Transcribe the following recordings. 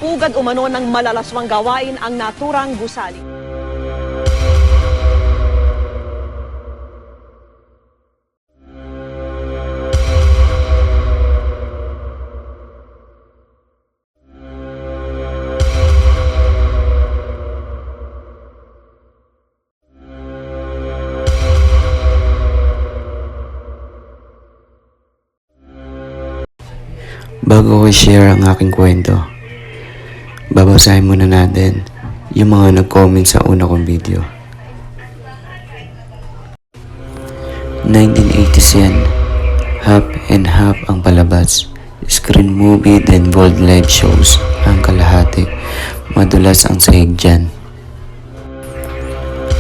Pugad umano ng malalaswang gawain ang naturang gusali. Bago ko i-share ang aking kwento, babasahin muna natin yung mga nag-comment sa una kong video. 1980s yan, half and half ang palabas. Screen movie then bold live shows ang kalahati. Madulas ang sahig dyan.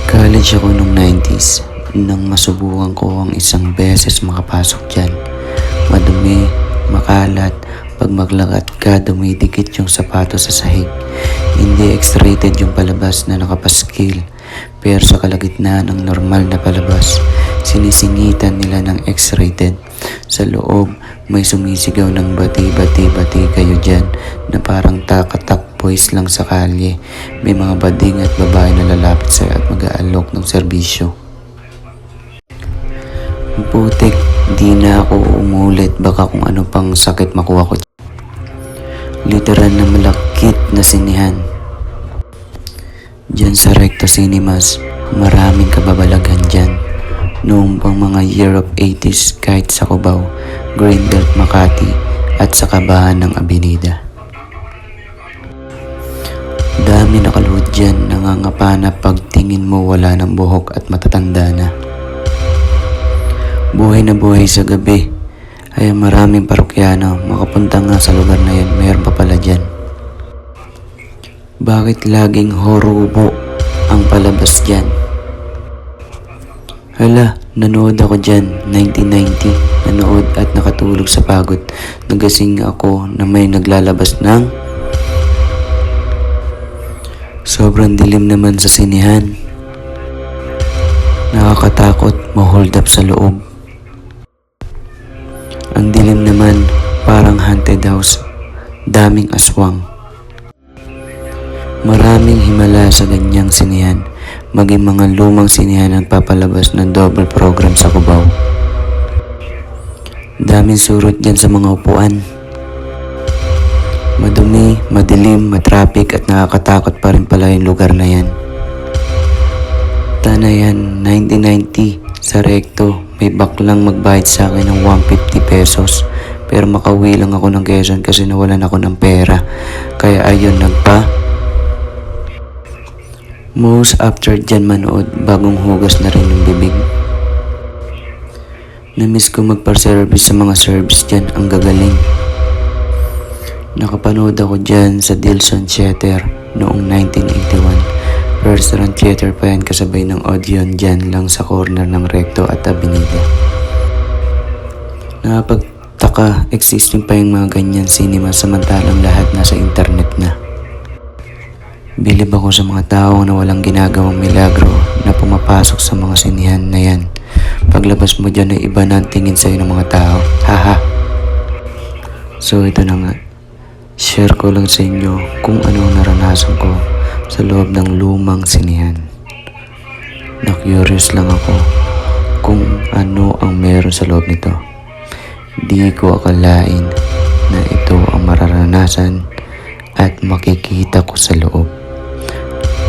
College ako nung 90s nang masubukan ko ang isang beses makapasok dyan. Madumi, makalat, pag maglakad ka dumidikit yung sapatos sa sahig. Hindi X-rated yung palabas na nakapaskil, pero sa kalagitnaan ng normal na palabas, sinisingitan nila ng X-rated. Sa loob, may sumisigaw ng bati-bati-bati kayo dyan na parang takatak boys lang sa kalye. May mga bading at babae na lalapit sa'yo at mag-aalok ng serbisyo. Putik, di na ako umulit, baka kung ano pang sakit makuha ko. Literal na malakit na sinihan. Diyan sa Recto Cinemas, maraming kababalagan dyan. Noong pang mga year of 80s kahit sa Cubao, Greenbelt, Makati at sa kabahan ng Avenida. Dami nakaluhod dyan, nangangapa na pagtingin mo wala ng buhok at matatanda na. Buhay na buhay sa gabi. Ay maraming parokyano, makapunta nga sa lugar na yan, mayroon pa pala dyan. Bakit laging horubo ang palabas dyan? Hala, nanood ako dyan, 1990, nanood at nakatulog sa pagod. Nagasing ako na may naglalabas ng sobrang dilim naman sa sinihan. Nakakatakot, ma-hold up sa loob. Ang dilim naman, parang haunted house, daming aswang. Maraming himala sa ganyang sinihan, maging mga lumang sinihan ang papalabas ng double program sa Cubao. Daming surot dyan sa mga upuan. Madumi, madilim, matraffic at nakakatakot pa rin pala yung lugar na yan. Tanayan, 1990 sa Recto. May baklang magbayad sa akin ng 150 pesos pero makauwi lang ako ng Quezon kasi nawalan ako ng pera. Kaya ayun, most after dyan manood, bagong hugas na rin yung bibig. Namiss ko magpa-service sa mga service dyan, ang gagaling. Nakapanood ako dyan sa Dilson Theater noong 1981. Restaurant theater pa yan, kasabay ng Odeon dyan lang sa corner ng Recto at Avenida. Nakapagtaka, existing pa yung mga ganyan cinema samantalang lahat nasa internet na. Bilib ako sa mga tao na walang ginagawang milagro na pumapasok sa mga sinihan na yan. Paglabas mo dyan ay iba na ang tingin sa'yo ng mga tao. Haha! So ito na nga. Share ko lang sa inyo kung ano naranasan ko sa loob ng lumang sinihan. Na-curious lang ako kung ano ang meron sa loob nito. Di ko akalain na ito ang mararanasan at makikita ko sa loob.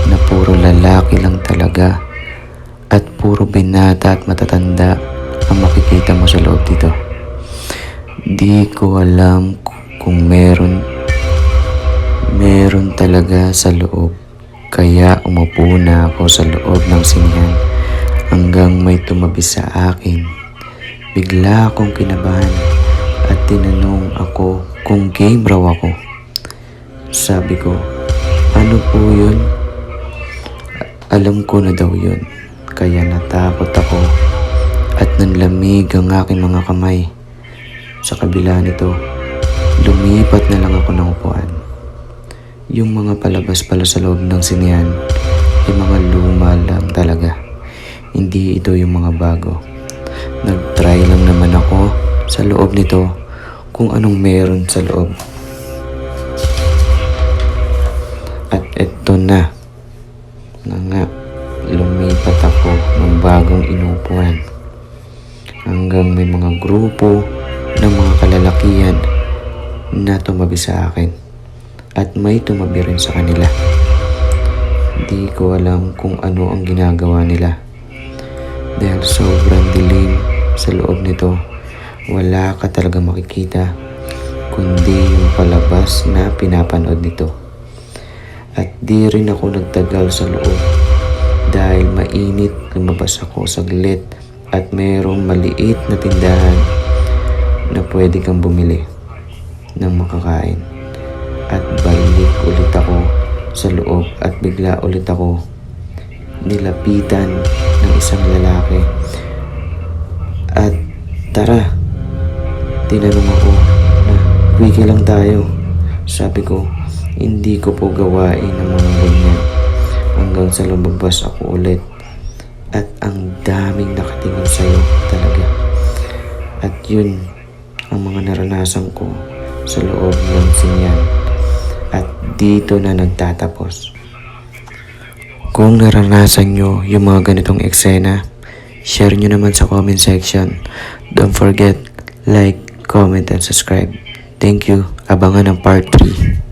Na puro lalaki lang talaga at puro binata at matatanda ang makikita mo sa loob dito. Di ko alam kung meron talaga sa loob. Kaya umupo na ako sa loob ng sinihan hanggang may tumabi sa akin. Bigla akong kinabahan at tinanong ako kung game raw ako. Sabi ko, ano po yun? Alam ko na daw yun. Kaya natakot ako at nanlamig ang aking mga kamay. Sa kabila nito, lumipat na lang ako ng upuan. Yung mga palabas pala sa loob ng sinihan ay mga luma lang talaga. Hindi ito yung mga bago. Nag-try lang naman ako sa loob nito kung anong meron sa loob. eto na nga, lumipat ako ng bagong inupuan. Hanggang may mga grupo ng mga kalalakihan na tumabi sa akin. At may tumabi rin sa kanila. Di ko alam kung ano ang ginagawa nila. Dahil sobrang dilim sa loob nito, wala ka talaga makikita kundi yung palabas na pinapanood nito. At di rin ako nagtagal sa loob dahil mainit. Lumabas ako saglit at mayroong maliit na tindahan na pwede kang bumili ng makakain. At balik ulit ako sa loob at bigla ulit ako nilapitan ng isang lalaki. At tara, tinanong ako na wiki lang tayo. Sabi ko, hindi ko po gawain ng mga ganyan. Hanggang sa lumabas ako ulit. At ang daming nakatingin sa'yo talaga. At yun ang mga naranasan ko sa loob ng sinyan. At dito na nagtatapos. Kung naranasan nyo yung mga ganitong eksena, share nyo naman sa comment section. Don't forget, like, comment, and subscribe. Thank you. Abangan ang part 3.